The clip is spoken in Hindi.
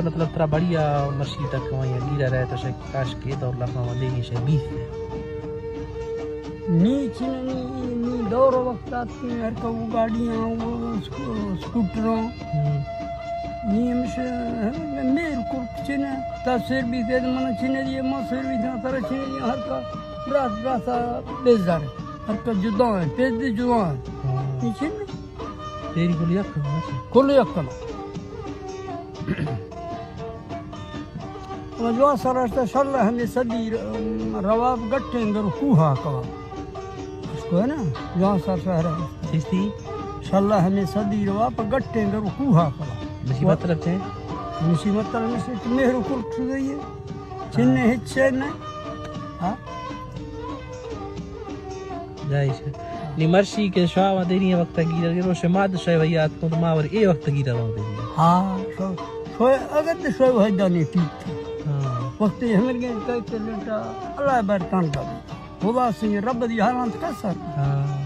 मतलब तरा बढ़िया मछली तक वहीं गिरा रहे तो शायद काश के दौर लखा देगी शायद 20 है नीचे नी दौर वक्त आती हैं हर को गाड़ियाँ वो स्कूटरों मेरे को चिन्ह तस्वीर भी दे मन चिन्ह दिए मौसर भी था तरह चिन्ह हर का रासा बेजार हर का जुदा है पेज भी जुदा है नीचे तेरी गुलिया कुल यकल वजवा सरस्ता शल्ला हमें सदी रवाब गट्टे अंदर कुहा का उसको है ना जहाँ सर शहर है सिस्ती शल्ला हमें सदी रवाब गट्टे अंदर कुहा का मुसीबत तरफ से मुसीबत तरह से मेरे को उठ गई है चिन्ह हिस्से नहीं हाँ जाइए निमर्शी के शाह देरी वक्त गिरा के रोशे माद शाय भैया तो मावर ए वक्त गिरा रहा देरी हाँ शोए अगर तो शोए भाई दाने ठीक थे हां वक्त हमें के कहते लेटा अल्लाह बरकान का खुदा से रब दी हालात का सर हां